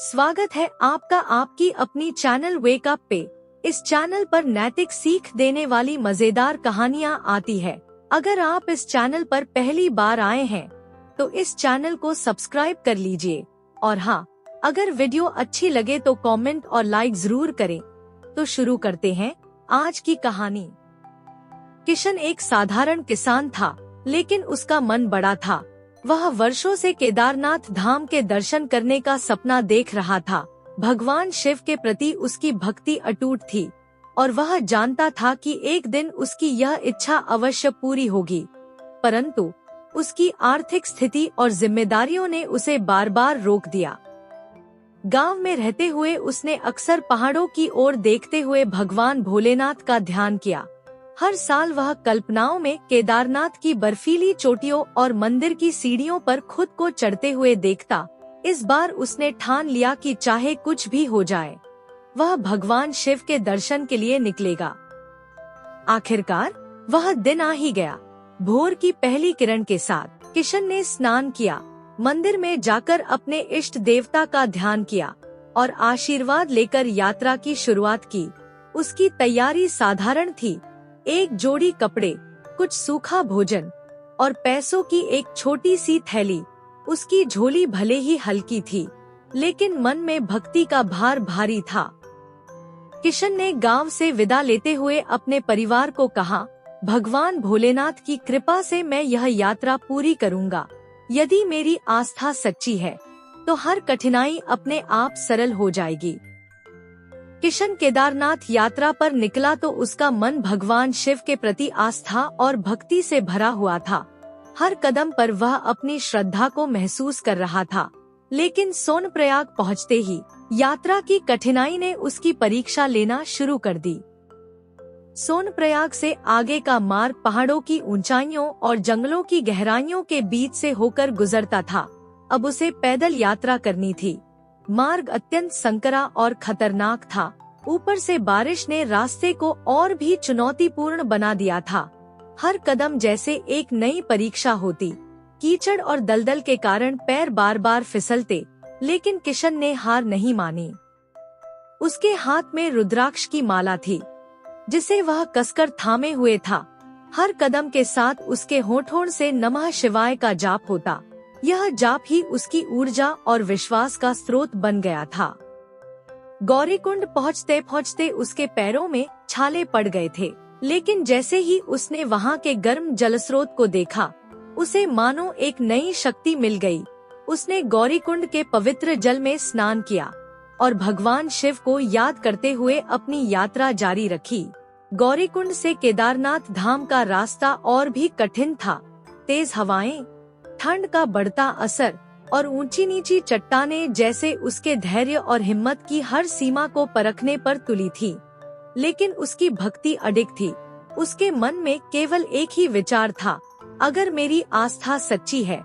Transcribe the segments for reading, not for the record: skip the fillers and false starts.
स्वागत है आपका आपकी अपनी चैनल वेक अप पे। इस चैनल पर नैतिक सीख देने वाली मजेदार कहानियाँ आती है। अगर आप इस चैनल पर पहली बार आए हैं तो इस चैनल को सब्सक्राइब कर लीजिए और हाँ, अगर वीडियो अच्छी लगे तो कमेंट और लाइक जरूर करें। तो शुरू करते हैं आज की कहानी। किशन एक साधारण किसान था, लेकिन उसका मन बड़ा था। वह वर्षों से केदारनाथ धाम के दर्शन करने का सपना देख रहा था। भगवान शिव के प्रति उसकी भक्ति अटूट थी और वह जानता था कि एक दिन उसकी यह इच्छा अवश्य पूरी होगी। परंतु उसकी आर्थिक स्थिति और जिम्मेदारियों ने उसे बार बार रोक दिया। गांव में रहते हुए उसने अक्सर पहाड़ों की ओर देखते हुए भगवान भोलेनाथ का ध्यान किया। हर साल वह कल्पनाओं में केदारनाथ की बर्फीली चोटियों और मंदिर की सीढ़ियों पर खुद को चढ़ते हुए देखता। इस बार उसने ठान लिया कि चाहे कुछ भी हो जाए, वह भगवान शिव के दर्शन के लिए निकलेगा। आखिरकार वह दिन आ ही गया। भोर की पहली किरण के साथ किशन ने स्नान किया, मंदिर में जाकर अपने इष्ट देवता का ध्यान किया और आशीर्वाद लेकर यात्रा की शुरुआत की। उसकी तैयारी साधारण थी। एक जोड़ी कपड़े, कुछ सूखा भोजन और पैसों की एक छोटी सी थैली। उसकी झोली भले ही हल्की थी, लेकिन मन में भक्ति का भार भारी था। किशन ने गांव से विदा लेते हुए अपने परिवार को कहा, भगवान भोलेनाथ की कृपा से मैं यह यात्रा पूरी करूंगा। यदि मेरी आस्था सच्ची है तो हर कठिनाई अपने आप सरल हो जाएगी। किशन केदारनाथ यात्रा पर निकला तो उसका मन भगवान शिव के प्रति आस्था और भक्ति से भरा हुआ था। हर कदम पर वह अपनी श्रद्धा को महसूस कर रहा था। लेकिन सोनप्रयाग पहुंचते ही यात्रा की कठिनाई ने उसकी परीक्षा लेना शुरू कर दी। सोनप्रयाग से आगे का मार्ग पहाड़ों की ऊंचाइयों और जंगलों की गहराइयों के बीच से होकर गुजरता था। अब उसे पैदल यात्रा करनी थी। मार्ग अत्यंत संकरा और खतरनाक था। ऊपर से बारिश ने रास्ते को और भी चुनौतीपूर्ण बना दिया था। हर कदम जैसे एक नई परीक्षा होती। कीचड़ और दलदल के कारण पैर बार बार फिसलते, लेकिन किशन ने हार नहीं मानी। उसके हाथ में रुद्राक्ष की माला थी, जिसे वह कसकर थामे हुए था। हर कदम के साथ उसके होठों से नमः शिवाय का जाप होता। यह जाप ही उसकी ऊर्जा और विश्वास का स्रोत बन गया था। गौरीकुंड पहुँचते पहुँचते उसके पैरों में छाले पड़ गए थे, लेकिन जैसे ही उसने वहाँ के गर्म जलस्रोत को देखा, उसे मानो एक नई शक्ति मिल गई। उसने गौरीकुंड के पवित्र जल में स्नान किया और भगवान शिव को याद करते हुए अपनी यात्रा जारी रखी। गौरीकुंड से केदारनाथ धाम का रास्ता और भी कठिन था। तेज हवाएं, ठंड का बढ़ता असर और ऊंची नीची चट्टानें जैसे उसके धैर्य और हिम्मत की हर सीमा को परखने पर तुली थी। लेकिन उसकी भक्ति अडिग थी। उसके मन में केवल एक ही विचार था, अगर मेरी आस्था सच्ची है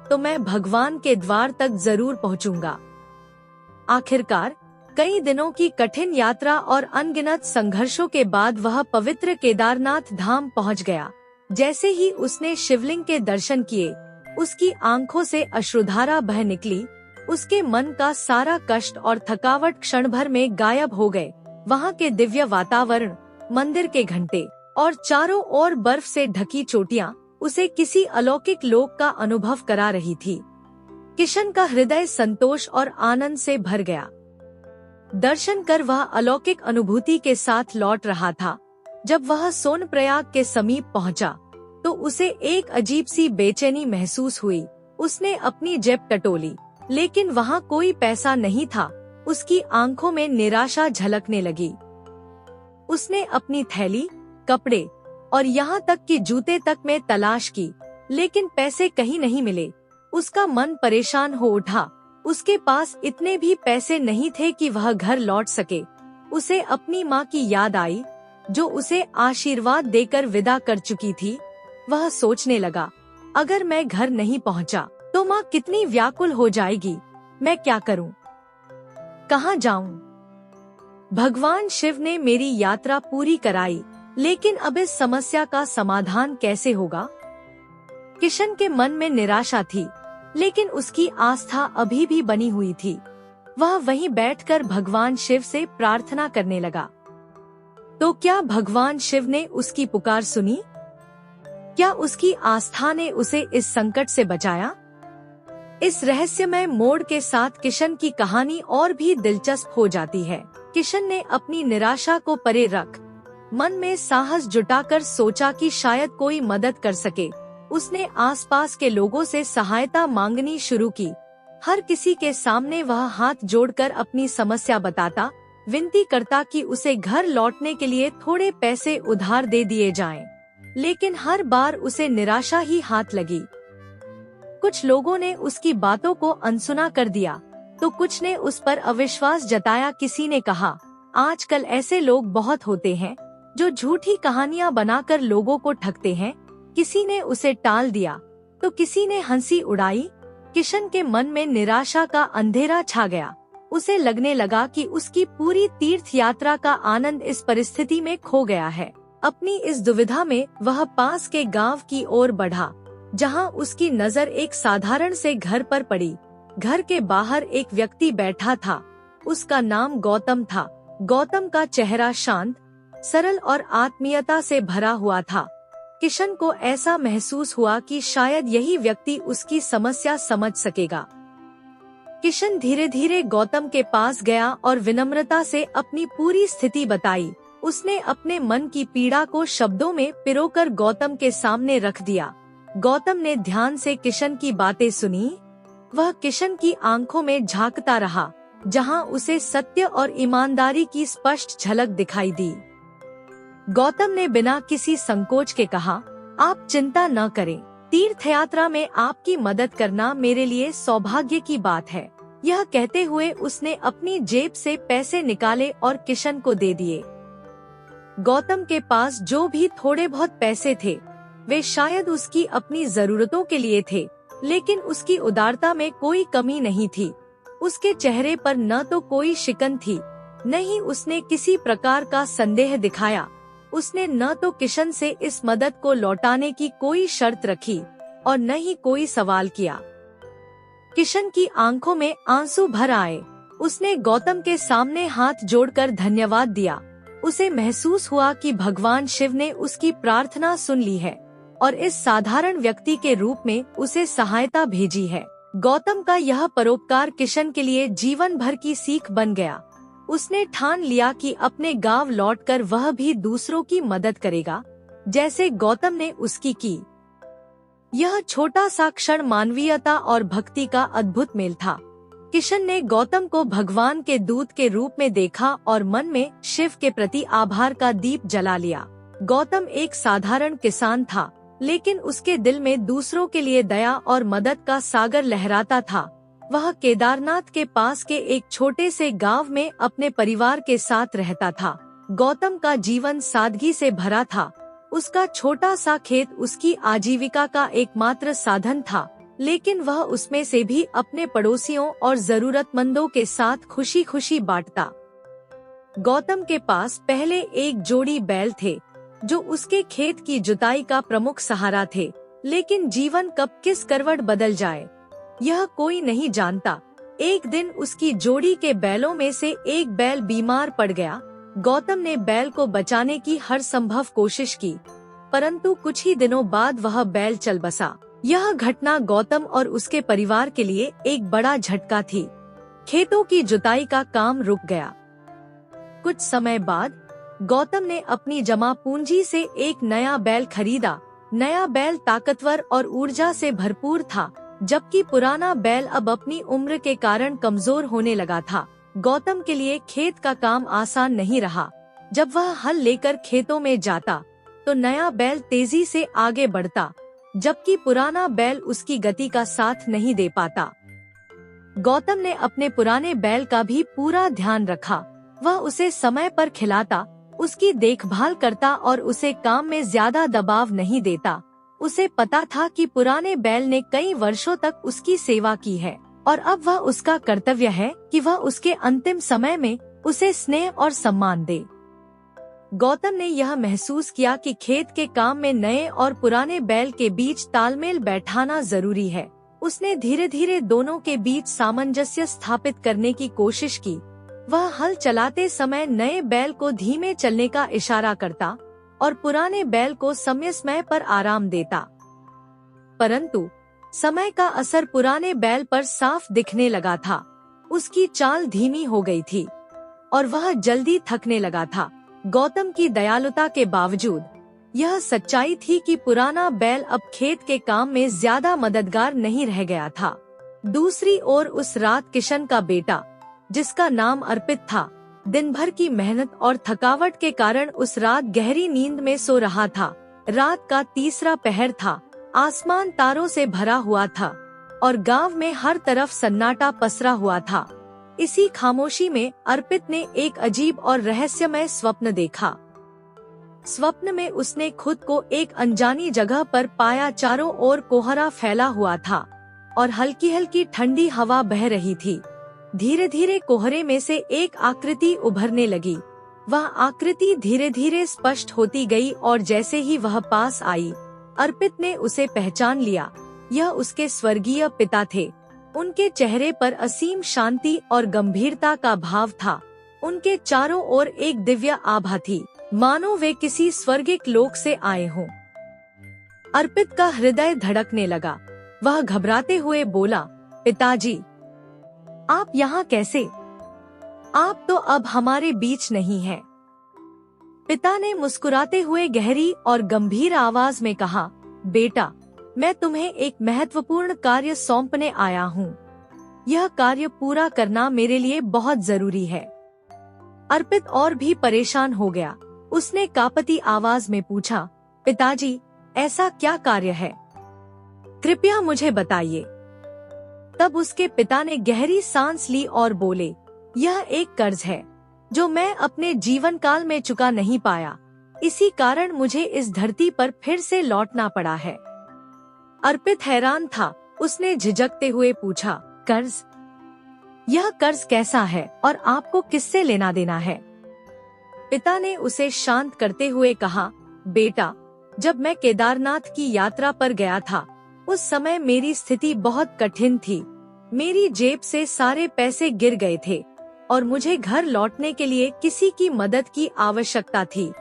तो मैं भगवान के द्वार तक जरूर पहुंचूंगा। आखिरकार कई दिनों की कठिन यात्रा और अनगिनत संघर्षों के बाद वह पवित्र केदारनाथ धाम पहुंच गया। जैसे ही उसने शिवलिंग के दर्शन किए, उसकी आंखों से अश्रुधारा बह निकली। उसके मन का सारा कष्ट और थकावट क्षण भर में गायब हो गए। वहाँ के दिव्य वातावरण, मंदिर के घंटे और चारों ओर बर्फ से ढकी चोटियाँ उसे किसी अलौकिक लोक का अनुभव करा रही थी। किशन का हृदय संतोष और आनंद से भर गया। दर्शन कर वह अलौकिक अनुभूति के साथ लौट रहा था। जब वह सोनप्रयाग के समीप पहुंचा, तो उसे एक अजीब सी बेचैनी महसूस हुई। उसने अपनी जेब टटोली, लेकिन वहाँ कोई पैसा नहीं था। उसकी आंखों में निराशा झलकने लगी। उसने अपनी थैली, कपड़े और यहाँ तक कि जूते तक में तलाश की, लेकिन पैसे कहीं नहीं मिले। उसका मन परेशान हो उठा। उसके पास इतने भी पैसे नहीं थे कि वह घर लौट सके। उसे अपनी माँ की याद आई, जो उसे आशीर्वाद देकर विदा कर चुकी थी। वह सोचने लगा, अगर मैं घर नहीं पहुंचा तो माँ कितनी व्याकुल हो जाएगी। मैं क्या करूं? कहाँ जाऊं? भगवान शिव ने मेरी यात्रा पूरी कराई, लेकिन अब इस समस्या का समाधान कैसे होगा? किशन के मन में निराशा थी, लेकिन उसकी आस्था अभी भी बनी हुई थी। वह वहीं बैठकर भगवान शिव से प्रार्थना करने लगा। तो क्या भगवान शिव ने उसकी पुकार सुनी? क्या उसकी आस्था ने उसे इस संकट से बचाया? इस रहस्यमय मोड़ के साथ किशन की कहानी और भी दिलचस्प हो जाती है। किशन ने अपनी निराशा को परे रख मन में साहस जुटाकर सोचा कि शायद कोई मदद कर सके। उसने आसपास के लोगों से सहायता मांगनी शुरू की। हर किसी के सामने वह हाथ जोड़कर अपनी समस्या बताता, विनती करता कि उसे घर लौटने के लिए थोड़े पैसे उधार दे दिए जाएं। लेकिन हर बार उसे निराशा ही हाथ लगी। कुछ लोगों ने उसकी बातों को अनसुना कर दिया, तो कुछ ने उस पर अविश्वास जताया। किसी ने कहा, आजकल ऐसे लोग बहुत होते हैं जो झूठी कहानियां बनाकर लोगों को ठगते हैं। किसी ने उसे टाल दिया, तो किसी ने हंसी उड़ाई। किशन के मन में निराशा का अंधेरा छा गया। उसे लगने लगा कि उसकी पूरी तीर्थ यात्रा का आनंद इस परिस्थिति में खो गया है। अपनी इस दुविधा में वह पास के गांव की ओर बढ़ा, जहां उसकी नजर एक साधारण से घर पर पड़ी। घर के बाहर एक व्यक्ति बैठा था। उसका नाम गौतम था। गौतम का चेहरा शांत, सरल और आत्मीयता से भरा हुआ था। किशन को ऐसा महसूस हुआ कि शायद यही व्यक्ति उसकी समस्या समझ सकेगा। किशन धीरे धीरे गौतम के पास गया और विनम्रता से अपनी पूरी स्थिति बताई। उसने अपने मन की पीड़ा को शब्दों में पिरोकर गौतम के सामने रख दिया। गौतम ने ध्यान से किशन की बातें सुनी। वह किशन की आंखों में झांकता रहा, जहां उसे सत्य और ईमानदारी की स्पष्ट झलक दिखाई दी। गौतम ने बिना किसी संकोच के कहा, आप चिंता न करें। तीर्थ यात्रा में आपकी मदद करना मेरे लिए सौभाग्य की बात है। यह कहते हुए उसने अपनी जेब से पैसे निकाले और किशन को दे दिए। गौतम के पास जो भी थोड़े बहुत पैसे थे, वे शायद उसकी अपनी जरूरतों के लिए थे, लेकिन उसकी उदारता में कोई कमी नहीं थी। उसके चेहरे पर न तो कोई शिकन थी, न ही उसने किसी प्रकार का संदेह दिखाया। उसने न तो किशन से इस मदद को लौटाने की कोई शर्त रखी और न ही कोई सवाल किया। किशन की आंखों में आंसू भर आए। उसने गौतम के सामने हाथ जोड़कर धन्यवाद दिया। उसे महसूस हुआ कि भगवान शिव ने उसकी प्रार्थना सुन ली है और इस साधारण व्यक्ति के रूप में उसे सहायता भेजी है। गौतम का यह परोपकार किशन के लिए जीवन भर की सीख बन गया। उसने ठान लिया कि अपने गांव लौटकर वह भी दूसरों की मदद करेगा, जैसे गौतम ने उसकी की। यह छोटा सा क्षण मानवीयता और भक्ति का अद्भुत मेल था। किशन ने गौतम को भगवान के दूत के रूप में देखा और मन में शिव के प्रति आभार का दीप जला लिया। गौतम एक साधारण किसान था, लेकिन उसके दिल में दूसरों के लिए दया और मदद का सागर लहराता था। वह केदारनाथ के पास के एक छोटे से गांव में अपने परिवार के साथ रहता था। गौतम का जीवन सादगी से भरा था। उसका छोटा सा खेत उसकी आजीविका का एकमात्र साधन था, लेकिन वह उसमें से भी अपने पड़ोसियों और जरूरतमंदों के साथ खुशी खुशी बांटता। गौतम के पास पहले एक जोड़ी बैल थे, जो उसके खेत की जुताई का प्रमुख सहारा थे, लेकिन जीवन कब किस करवट बदल जाए, यह कोई नहीं जानता। एक दिन उसकी जोड़ी के बैलों में से एक बैल बीमार पड़ गया। गौतम ने बैल को बचाने की हर संभव कोशिश की, परंतु कुछ ही दिनों बाद वह बैल चल बसा। यह घटना गौतम और उसके परिवार के लिए एक बड़ा झटका थी। खेतों की जुताई का काम रुक गया। कुछ समय बाद गौतम ने अपनी जमा पूंजी से एक नया बैल खरीदा। नया बैल ताकतवर और ऊर्जा से भरपूर था, जबकि पुराना बैल अब अपनी उम्र के कारण कमजोर होने लगा था। गौतम के लिए खेत का काम आसान नहीं रहा। जब वह हल लेकर खेतों में जाता, तो नया बैल तेजी से आगे बढ़ता, जबकि पुराना बैल उसकी गति का साथ नहीं दे पाता। गौतम ने अपने पुराने बैल का भी पूरा ध्यान रखा। वह उसे समय पर खिलाता, उसकी देखभाल करता और उसे काम में ज्यादा दबाव नहीं देता। उसे पता था कि पुराने बैल ने कई वर्षों तक उसकी सेवा की है और अब वह उसका कर्तव्य है कि वह उसके अंतिम समय में उसे स्नेह और सम्मान दे। गौतम ने यह महसूस किया कि खेत के काम में नए और पुराने बैल के बीच तालमेल बैठाना जरूरी है। उसने धीरे धीरे दोनों के बीच सामंजस्य स्थापित करने की कोशिश की। वह हल चलाते समय नए बैल को धीमे चलने का इशारा करता और पुराने बैल को समय पर आराम देता। परंतु समय का असर पुराने बैल पर साफ दिखने लगा था। उसकी चाल धीमी हो गई थी और वह जल्दी थकने लगा था। गौतम की दयालुता के बावजूद यह सच्चाई थी कि पुराना बैल अब खेत के काम में ज्यादा मददगार नहीं रह गया था। दूसरी ओर उस रात किशन का बेटा, जिसका नाम अर्पित था, दिन भर की मेहनत और थकावट के कारण उस रात गहरी नींद में सो रहा था। रात का तीसरा पहर था, आसमान तारों से भरा हुआ था और गांव में हर तरफ सन्नाटा पसरा हुआ था। इसी खामोशी में अर्पित ने एक अजीब और रहस्यमय स्वप्न देखा। स्वप्न में उसने खुद को एक अनजानी जगह पर पाया। चारों ओर कोहरा फैला हुआ था और हल्की हल्की ठंडी हवा बह रही थी। धीरे धीरे कोहरे में से एक आकृति उभरने लगी। वह आकृति धीरे धीरे स्पष्ट होती गई और जैसे ही वह पास आई, अर्पित ने उसे पहचान लिया। यह उसके स्वर्गीय पिता थे। उनके चेहरे पर असीम शांति और गंभीरता का भाव था। उनके चारों ओर एक दिव्य आभा थी, मानो वे किसी स्वर्गिक लोक से आए हों। अर्पित का हृदय धड़कने लगा। वह घबराते हुए बोला, पिताजी, आप यहाँ कैसे? आप तो अब हमारे बीच नहीं हैं। पिता ने मुस्कुराते हुए गहरी और गंभीर आवाज में कहा, बेटा, मैं तुम्हें एक महत्वपूर्ण कार्य सौंपने आया हूँ। यह कार्य पूरा करना मेरे लिए बहुत जरूरी है। अर्पित और भी परेशान हो गया। उसने कांपती आवाज में पूछा, पिताजी, ऐसा क्या कार्य है? कृपया मुझे बताइए। तब उसके पिता ने गहरी सांस ली और बोले, यह एक कर्ज है जो मैं अपने जीवन काल में चुका नहीं पाया। इसी कारण मुझे इस धरती पर फिर से लौटना पड़ा है। अर्पित हैरान था। उसने झिझकते हुए पूछा, कर्ज? यह कर्ज कैसा है और आपको किससे लेना देना है? पिता ने उसे शांत करते हुए कहा, बेटा, जब मैं केदारनाथ की यात्रा पर गया था, उस समय मेरी स्थिति बहुत कठिन थी। मेरी जेब से सारे पैसे गिर गए थे और मुझे घर लौटने के लिए किसी की मदद की आवश्यकता थी।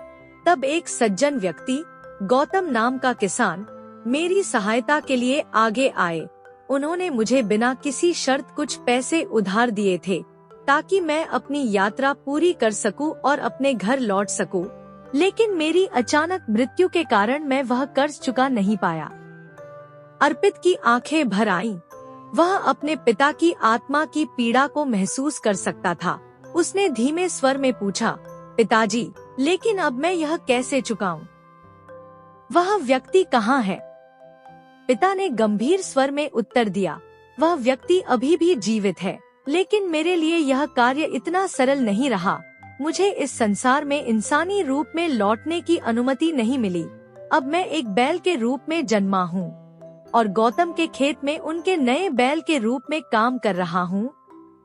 तब एक सज्जन व्यक्ति, गौतम नाम का किसान, मेरी सहायता के लिए आगे आए। उन्होंने मुझे बिना किसी शर्त कुछ पैसे उधार दिए थे ताकि मैं अपनी यात्रा पूरी कर सकूं और अपने घर लौट सकूं। लेकिन मेरी अचानक मृत्यु के कारण मैं वह कर्ज चुका नहीं पाया। अर्पित की आंखें भर आईं। वह अपने पिता की आत्मा की पीड़ा को महसूस कर सकता था। उसने धीमे स्वर में पूछा, पिताजी, लेकिन अब मैं यह कैसे चुकाऊं? वह व्यक्ति कहाँ है? पिता ने गंभीर स्वर में उत्तर दिया, वह व्यक्ति अभी भी जीवित है, लेकिन मेरे लिए यह कार्य इतना सरल नहीं रहा। मुझे इस संसार में इंसानी रूप में लौटने की अनुमति नहीं मिली। अब मैं एक बैल के रूप में जन्मा हूँ और गौतम के खेत में उनके नए बैल के रूप में काम कर रहा हूँ।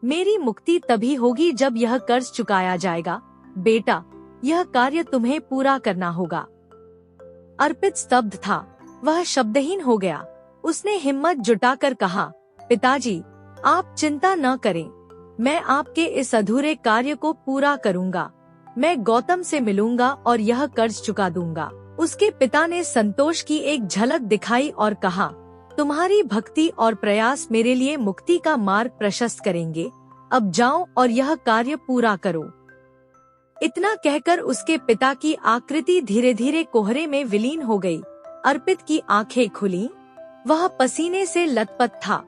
मेरी मुक्ति तभी होगी जब यह कर्ज चुकाया जाएगा। बेटा, यह कार्य तुम्हें पूरा करना होगा। अर्पित स्तब्ध था। वह शब्दहीन हो गया। उसने हिम्मत जुटाकर कहा, पिताजी, आप चिंता न करें। मैं आपके इस अधूरे कार्य को पूरा करूंगा। मैं गौतम से मिलूंगा और यह कर्ज चुका दूंगा। उसके पिता ने संतोष की एक झलक दिखाई और कहा, तुम्हारी भक्ति और प्रयास मेरे लिए मुक्ति का मार्ग प्रशस्त करेंगे। अब जाओ और यह कार्य पूरा करो। इतना कहकर उसके पिता की आकृति धीरे धीरे कोहरे में विलीन हो गई। अर्पित की आंखें खुली। वह पसीने से लथपथ था।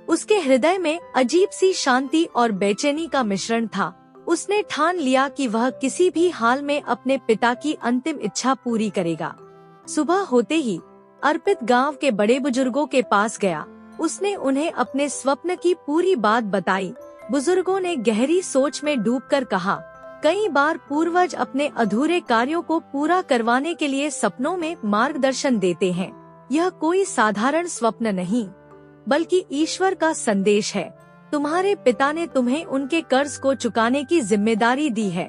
उसके हृदय में अजीब सी शांति और बेचैनी का मिश्रण था। उसने ठान लिया कि वह किसी भी हाल में अपने पिता की अंतिम इच्छा पूरी करेगा। सुबह होते ही अर्पित गांव के बड़े बुजुर्गों के पास गया। उसने उन्हें अपने स्वप्न की पूरी बात बताई। बुजुर्गों ने गहरी सोच में डूबकर कहा, कई बार पूर्वज अपने अधूरे कार्यों को पूरा करवाने के लिए सपनों में मार्गदर्शन देते हैं। यह कोई साधारण स्वप्न नहीं, बल्कि ईश्वर का संदेश है। तुम्हारे पिता ने तुम्हें उनके कर्ज को चुकाने की जिम्मेदारी दी है।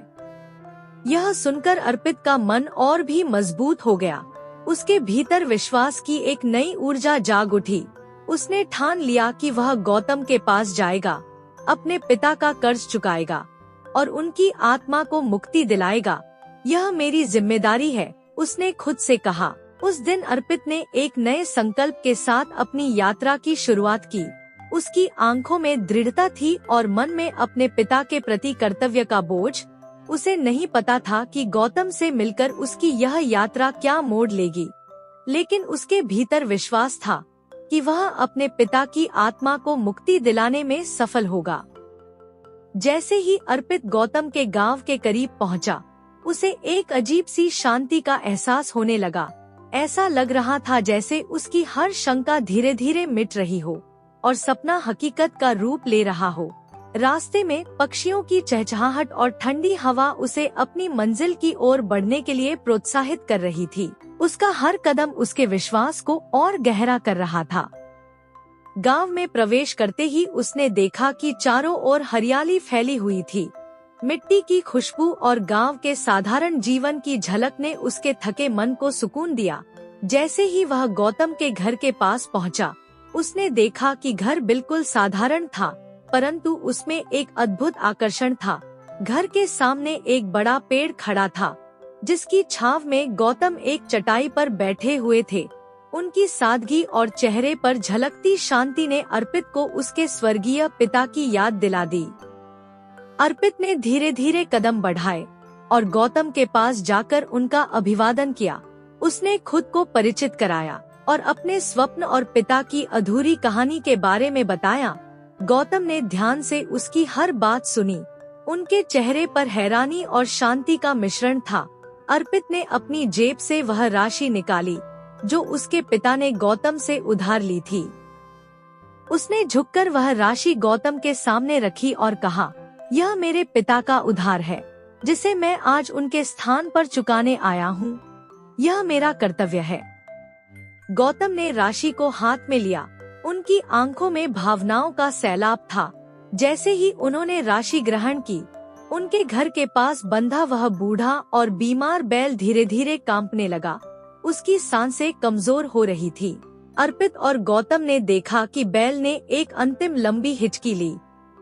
यह सुनकर अर्पित का मन और भी मजबूत हो गया। उसके भीतर विश्वास की एक नई ऊर्जा जाग उठी। उसने ठान लिया कि वह गौतम के पास जाएगा, अपने पिता का कर्ज चुकाएगा और उनकी आत्मा को मुक्ति दिलाएगा। यह मेरी जिम्मेदारी है, उसने खुद से कहा। उस दिन अर्पित ने एक नए संकल्प के साथ अपनी यात्रा की शुरुआत की। उसकी आंखों में दृढ़ता थी और मन में अपने पिता के प्रति कर्तव्य का बोझ। उसे नहीं पता था कि गौतम से मिलकर उसकी यह यात्रा क्या मोड़ लेगी, लेकिन उसके भीतर विश्वास था कि वह अपने पिता की आत्मा को मुक्ति दिलाने में सफल होगा। जैसे ही अर्पित गौतम के गांव के करीब पहुंचा, उसे एक अजीब सी शांति का एहसास होने लगा। ऐसा लग रहा था जैसे उसकी हर शंका धीरे धीरे मिट रही हो और सपना हकीकत का रूप ले रहा हो। रास्ते में पक्षियों की चहचहाहट और ठंडी हवा उसे अपनी मंजिल की ओर बढ़ने के लिए प्रोत्साहित कर रही थी। उसका हर कदम उसके विश्वास को और गहरा कर रहा था। गांव में प्रवेश करते ही उसने देखा कि चारों ओर हरियाली फैली हुई थी। मिट्टी की खुशबू और गांव के साधारण जीवन की झलक ने उसके थके मन को सुकून दिया। जैसे ही वह गौतम के घर के पास पहुंचा, उसने देखा कि घर बिल्कुल साधारण था, परंतु उसमें एक अद्भुत आकर्षण था। घर के सामने एक बड़ा पेड़ खड़ा था, जिसकी छांव में गौतम एक चटाई पर बैठे हुए थे। उनकी सादगी और चेहरे पर झलकती शांति ने अर्पित को उसके स्वर्गीय पिता की याद दिला दी। अर्पित ने धीरे धीरे कदम बढ़ाए और गौतम के पास जाकर उनका अभिवादन किया। उसने खुद को परिचित कराया और अपने स्वप्न और पिता की अधूरी कहानी के बारे में बताया। गौतम ने ध्यान से उसकी हर बात सुनी। उनके चेहरे पर हैरानी और शांति का मिश्रण था। अर्पित ने अपनी जेब से वह राशि निकाली जो उसके पिता ने गौतम से उधार ली थी। उसने झुककर वह राशि गौतम के सामने रखी और कहा, यह मेरे पिता का उधार है, जिसे मैं आज उनके स्थान पर चुकाने आया हूँ। यह मेरा कर्तव्य है। गौतम ने राशि को हाथ में लिया। उनकी आंखों में भावनाओं का सैलाब था। जैसे ही उन्होंने राशि ग्रहण की, उनके घर के पास बंधा वह बूढ़ा और बीमार बैल धीरे धीरे कांपने लगा। उसकी सांसें कमजोर हो रही थी। अर्पित और गौतम ने देखा कि बैल ने एक अंतिम लंबी हिचकी ली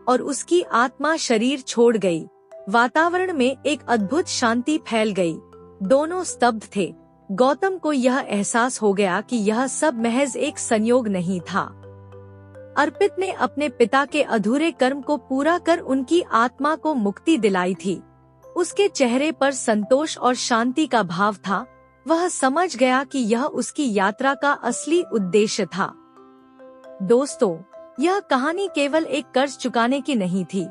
और उसकी आत्मा शरीर छोड़ गई। वातावरण में एक अद्भुत शांति फैल गई। दोनों स्तब्ध थे। गौतम को यह एहसास हो गया कि यह सब महज एक संयोग नहीं था। अर्पित ने अपने पिता के अधूरे कर्म को पूरा कर उनकी आत्मा को मुक्ति दिलाई थी। उसके चेहरे पर संतोष और शांति का भाव था। वह समझ गया कि यह उसकी यात्रा का असली उद्देश्य था। दोस्तों, यह कहानी केवल एक कर्ज चुकाने की नहीं थी,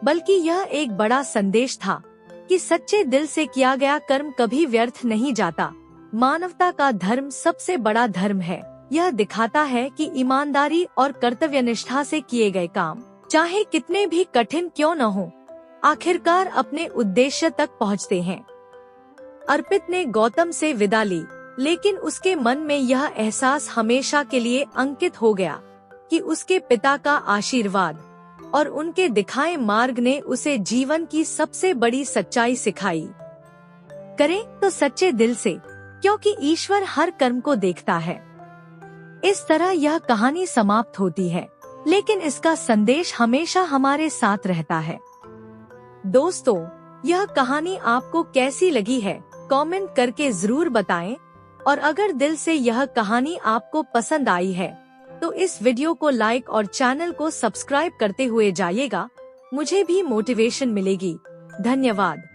बल्कि यह एक बड़ा संदेश था कि सच्चे दिल से किया गया कर्म कभी व्यर्थ नहीं जाता। मानवता का धर्म सबसे बड़ा धर्म है। यह दिखाता है कि ईमानदारी और कर्तव्यनिष्ठा से किए गए काम, चाहे कितने भी कठिन क्यों न हो, आखिरकार अपने उद्देश्य तक पहुंचते हैं। अर्पित ने गौतम से विदा ली, लेकिन उसके मन में यह एहसास हमेशा के लिए अंकित हो गया कि उसके पिता का आशीर्वाद और उनके दिखाए मार्ग ने उसे जीवन की सबसे बड़ी सच्चाई सिखाई। करें तो सच्चे दिल से, क्योंकि ईश्वर हर कर्म को देखता है। इस तरह यह कहानी समाप्त होती है, लेकिन इसका संदेश हमेशा हमारे साथ रहता है। दोस्तों, यह कहानी आपको कैसी लगी है, कमेंट करके जरूर बताएं। और अगर दिल से यह कहानी आपको पसंद आई है, तो इस वीडियो को लाइक और चैनल को सब्सक्राइब करते हुए जाइएगा। मुझे भी मोटिवेशन मिलेगी। धन्यवाद।